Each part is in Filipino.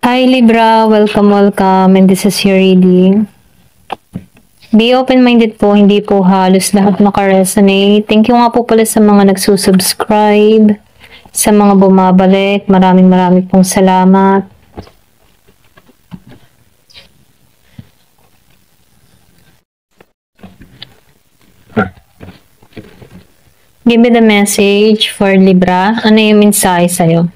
Hi Libra, welcome, and this is your reading. Be open-minded po, hindi po halos lahat makaresonate. Thank you nga po pala sa mga nagsusubscribe, sa mga bumabalik. Maraming pong salamat. Give me the message for Libra. Ano yung mensahe sa'yo?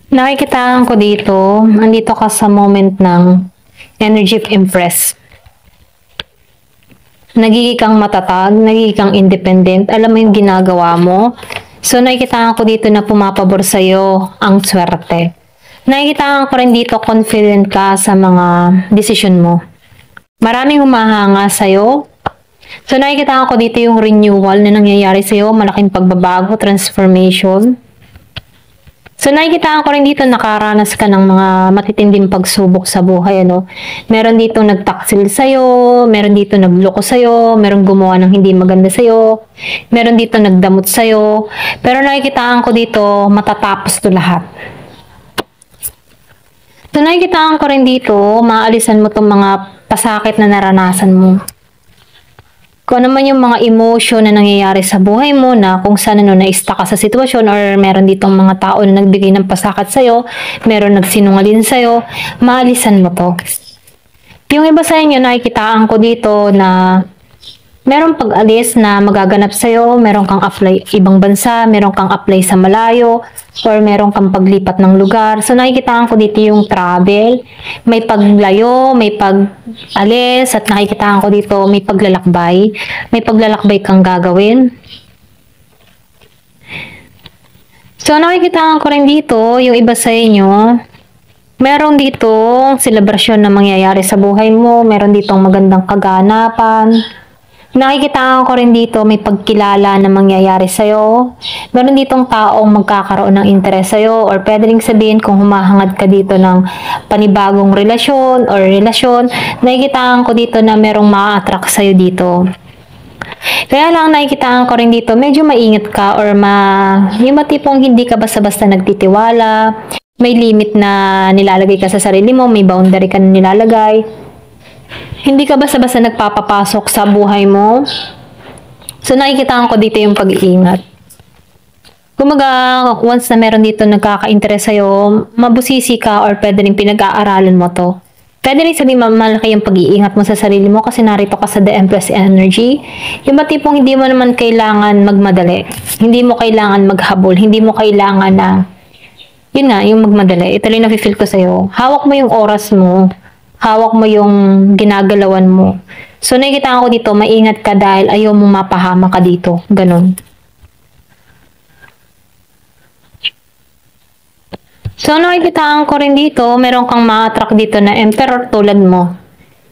Nakikitaan ko dito, andito ka sa moment ng energy of Empress. Nagiging kang matatag, nagiging kang independent, alam mo yung ginagawa mo. So nakikitaan ko dito na pumapabor sa'yo ang swerte. Nakikitaan ko rin dito confident ka sa mga decision mo. Maraming humahanga sa'yo. So nakikitaan ko dito yung renewal na nangyayari sa'yo, malaking pagbabago, transformation. So nakikitaan ko rin dito nakaranas ka ng mga matitinding pagsubok sa buhay, ano. Meron dito nagtaksil sa'yo, meron dito nagloko sa'yo, meron gumawa ng hindi maganda sa'yo, meron dito nagdamot sa'yo, pero nakikitaan ko dito matatapos to lahat. So nakikitaan ko rin dito, maalisan mo tong mga pasakit na naranasan mo. Kung ano man yung mga emotion na nangyayari sa buhay mo na kung saan na-stuck ka sa sitwasyon or meron ditong mga tao na nagbigay ng pasakit sa'yo, meron nagsinungaling sa'yo, maalisan mo to. Yung iba sa inyo, nakikitaan ko dito na meron pag-alis na magaganap sa'yo, meron kang apply ibang bansa, meron kang apply sa malayo, or meron kang paglipat ng lugar. So nakikitaan ko dito yung travel, may paglayo, may pag-alis, at nakikitaan ko dito may paglalakbay. May paglalakbay kang gagawin. So nakikitaan ko rin dito, yung iba sa inyo, meron dito selebrasyon na mangyayari sa buhay mo, meron ditong magandang kaganapan. Nakikitaan ko rin dito may pagkilala na mangyayari sa'yo. Meron ditong taong magkakaroon ng interes sa'yo, or pwede rin sabihin kung humahangad ka dito ng panibagong relasyon or relasyon, nakikitaan ko dito na merong ma-attract sa'yo dito. Kaya lang nakikitaan ko rin dito medyo maingat ka, or yung matipong hindi ka basta-basta nagtitiwala, may limit na nilalagay ka sa sarili mo, may boundary ka na nilalagay. Hindi ka basta-basta nagpapapasok sa buhay mo. So nakikitaan ko dito yung pag-iingat. Kumaga, once na meron dito nagkaka-interest sa'yo, mabusisi ka or pwede rin pinag-aaralan mo to. Pwede rin sabihin malaki yung pag-iingat mo sa sarili mo kasi narito ka sa The Empress Energy. Yung tipong hindi mo naman kailangan magmadali. Hindi mo kailangan maghabol. Hindi mo kailangan na, yun nga, yung magmadali. Ito lang nafe-feel ko sa'yo. Hawak mo yung oras mo. Hawak mo yung ginagalawan mo. So, nakikita ko dito, maingat ka dahil ayaw mo mapahama ka dito. Ganon. So, nakikita ko rin dito, meron kang ma-attract dito na emperor tulad mo.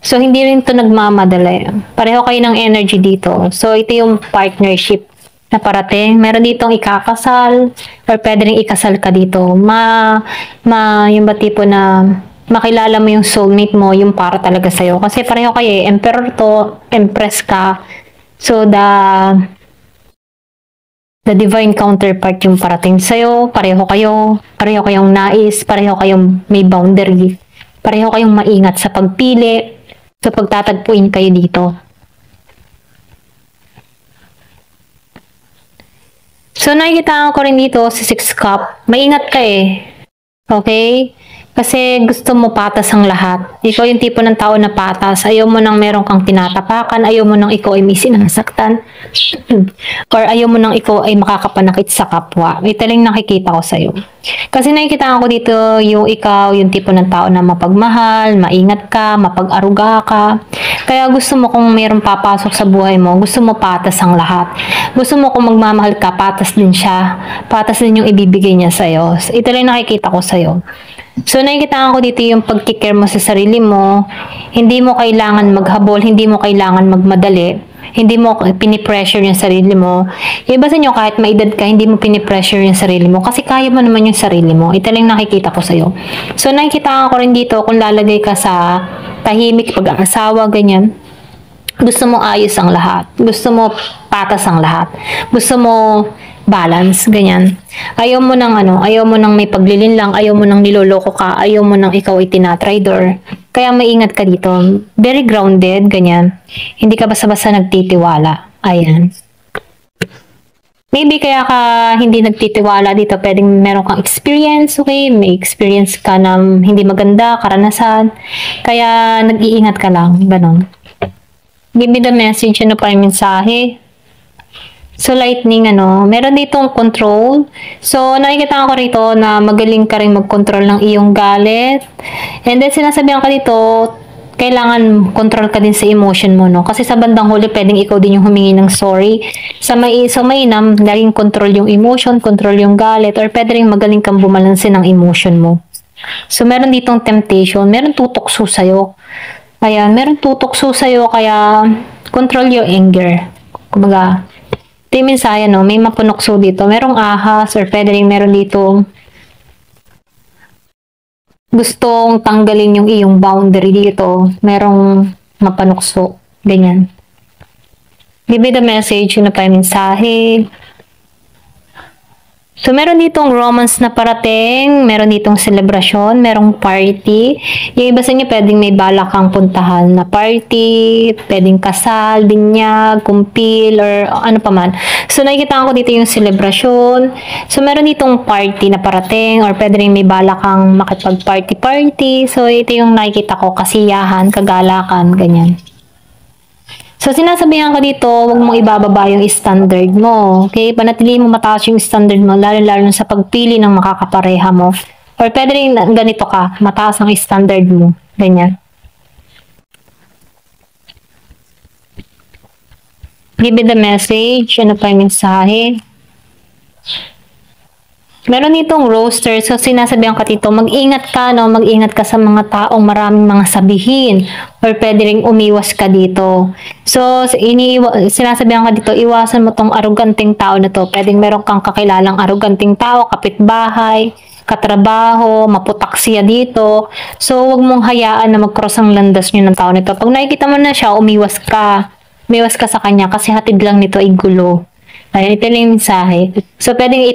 So, hindi rin to nagmamadali. Pareho kayo ng energy dito. So, ito yung partnership na parating. Meron ditong ikakasal or pwede rin ikasal ka dito. Yung ba tipo na makilala mo yung soulmate mo, yung para talaga sa'yo. Kasi pareho kayo, emperor to, empress ka. So, the divine counterpart yung parating sa'yo, pareho kayong nais, pareho kayong may boundary, pareho kayong maingat sa pagpili, sa pagtatagpuin kayo dito. So, nakikita ko rin dito si Six Cup, maingat ka eh. Okay? Kasi gusto mo patas ang lahat. Ikaw yung tipo ng tao na patas. Ayaw mo nang meron kang tinatapakan. Ayaw mo nang ikaw ay may sinasaktan. Or ayaw mo nang ikaw ay makakapanakit sa kapwa. Ito lang nakikita ko sa'yo. Kasi nakikita ko dito yung ikaw, yung tipo ng tao na mapagmahal, maingat ka, mapag-aruga ka. Kaya gusto mo kung mayroong papasok sa buhay mo, gusto mo patas ang lahat. Gusto mo kung magmamahal ka, patas din siya. Patas din yung ibibigay niya sa'yo. Ito lang nakikita ko sa'yo. So, nakikita ko dito yung pagkikare mo sa sarili mo. Hindi mo kailangan maghabol, hindi mo kailangan magmadali. Hindi mo pinipressure yung sarili mo. Iba sa inyo, kahit maedad ka, hindi mo pinipressure yung sarili mo. Kasi kaya mo naman yung sarili mo. Ito lang nakikita ko sa'yo. So, nakikita ko rin dito kung lalagay ka sa tahimik, pag-aasawa, ganyan. Gusto mo ayos ang lahat. Gusto mo patas ang lahat. Gusto mo balance, ganyan. Ayaw mo nang ayaw mo nang may paglilinlang, ayaw mo nang niloloko ka, ayaw mo nang ikaw ay tinatrador. Kaya maingat ka dito. Very grounded, ganyan. Hindi ka basta-basta nagtitiwala. Ayan. Maybe kaya ka hindi nagtitiwala dito, pwedeng meron kang experience, okay? May experience ka na hindi maganda, karanasan. Kaya nag-iingat ka lang, ganon. Give me the message, ano pa yung mensahe? So, lightning, meron ditong control. So, nakikita ko rito na magaling ka rin mag-control ng iyong galit. And then, sinasabihan ka dito, kailangan control ka din sa emotion mo, no? Kasi sa bandang huli, pwedeng ikaw din yung humingi ng sorry. Sa mainam, laging control yung emotion, control yung galit, or pwede rin magaling kang bumalanse ng emotion mo. So, meron ditong temptation, meron tutokso sa'yo. Ayan, meron tutokso sa'yo, kaya control your anger. Kumbaga, ito yung mensahe, may mapunokso dito. Merong ahas or pwede rin meron dito gustong tanggalin yung iyong boundary dito. Merong mapanukso. Ganyan. Give me the message, yun na pa yung mensahe. So, meron ditong romance na parating, meron ditong celebration, merong party. Yung iba sa inyo, pwedeng may balak kang puntahan na party, pwedeng kasal, binyag, kumpil, or ano pa man. So, nakikita ko dito yung celebration. So, meron ditong party na parating, or pwede rin may balak kang makipag-party-party. So, ito yung nakikita ko, kasiyahan, kagalakan, ganyan. So, sinasabihan ka dito, huwag mong ibababa yung standard mo. Okay? Panatilihin mo mataas yung standard mo, lalo-lalo sa pagpili ng makakapareha mo. Or pwede rin ganito ka, mataas ang standard mo. Ganyan. Give me the message. Ano pa yung mensahe? Meron itong roaster. So, sinasabihan ka dito, mag-ingat ka, mag-ingat ka sa mga taong maraming mga sabihin. Or pwede rin umiwas ka dito. So, sinasabihan ka dito, iwasan mo tong aruganteng tao na to. Pwedeng meron kang kakilalang aruganteng tao, kapitbahay, katrabaho, maputak siya dito. So, wag mong hayaan na mag-cross ang landas nyo ng tao nito. Pag nakikita mo na siya, umiwas ka. Umiwas ka sa kanya kasi hatid lang nito ay gulo. Ayan, ito yung mensahe. So, pwedeng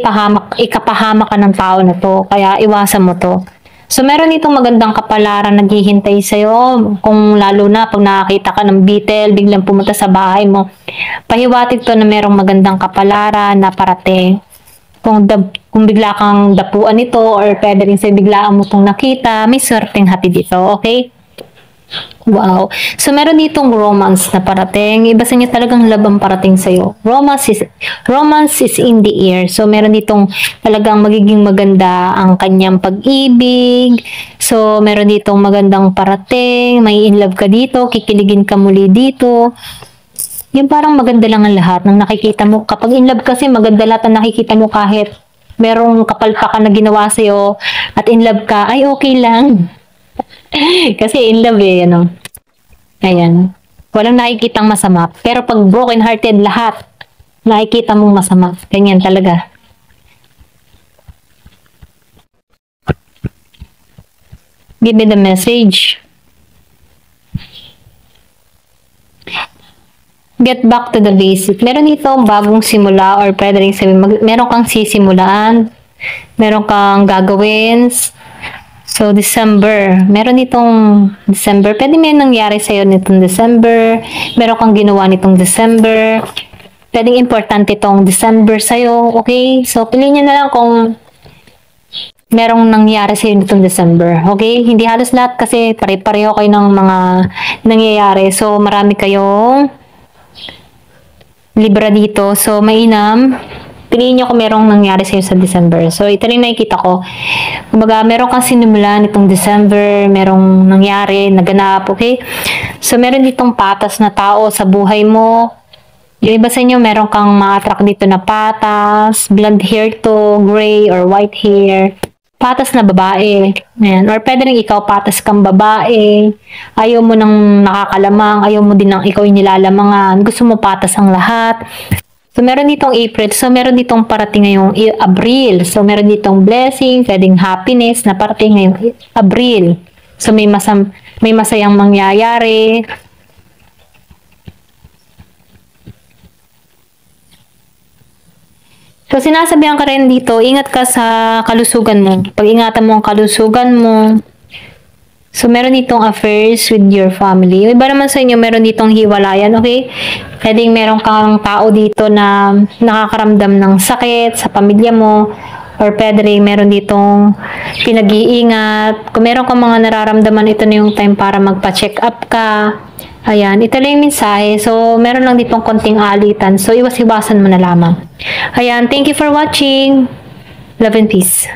ikapahamak ka ng tao na to. Kaya, iwasan mo to. So, meron itong magandang kapalaran naghihintay sa'yo. Kung lalo na, pag nakakita ka ng beetle, biglang pumunta sa bahay mo. Pahiwatig to na merong magandang kapalaran na parating. Kung bigla kang dapuan nito, or pwede rin sa biglaan mo itong nakita, may swerteng hatid ito. Okay? Wow. So, meron ditong romance na parating. Iba sa inyo talagang labang parating sa'yo. Romance is in the air. So, meron ditong talagang magiging maganda ang kanyang pag-ibig. So, meron ditong magandang parating. May in love ka dito. Kikiligin ka muli dito. Yung parang maganda lang ang lahat ng nakikita mo. Kapag in love kasi, maganda lahat ang nakikita mo kahit merong kapalpakan na ginawa sa'yo at in love ka, ay okay lang. Kasi in love Ayan. Walang nakikitang masama. Pero pag broken hearted lahat, nakikita mong masama. Ganyan talaga. Give me the message. Get back to the basic. Meron dito bagong simula or pwede rin sabihin, meron kang sisimulaan, meron kang gagawin. So, December. Meron itong December. Pwede may nangyari sa'yo nitong December. Meron kang ginawa nitong December. Pwedeng importante itong December sa'yo. Okay? So, piliin nyo na lang kung merong nangyari sa nitong December. Okay? Hindi halos lahat kasi pare-pareho kayo ng mga nangyayari. So, marami kayong Libra dito. So, mainam. Piliin nyo kung merong nangyari sa'yo sa December. So, ito rin nakikita ko. Kumbaga, meron kang sinimulan itong December, merong nangyari, naganap, okay? So, meron ditong patas na tao sa buhay mo. Yung iba sa inyo, meron kang ma-attract dito na patas, blonde hair to, gray or white hair. Patas na babae. Ayan. Or pwede rin ikaw, patas kang babae. Ayaw mo nang nakakalamang, ayaw mo din nang ikaw yung nilalamangan. Gusto mo patas ang lahat. So, meron ditong April. So, meron ditong parating ngayong Abril. So, meron ditong blessing, pwedeng happiness na parating ngayong Abril. So, may masayang mangyayari. So, sinasabihan ka rin dito, ingat ka sa kalusugan mo. Pag-ingatan mo ang kalusugan mo. So, meron ditong affairs with your family. Yung iba naman sa inyo, meron ditong hiwalayan, okay? Pwedeng meron kang tao dito na nakakaramdam ng sakit sa pamilya mo. Or pwede rin meron ditong pinag-iingat. Kung meron kang mga nararamdaman, ito na yung time para magpa-check up ka. Ayan, ito lang yung mensahe. So, meron lang ditong konting alitan. So, iwas-iwasan mo na lamang. Ayan, thank you for watching. Love and peace.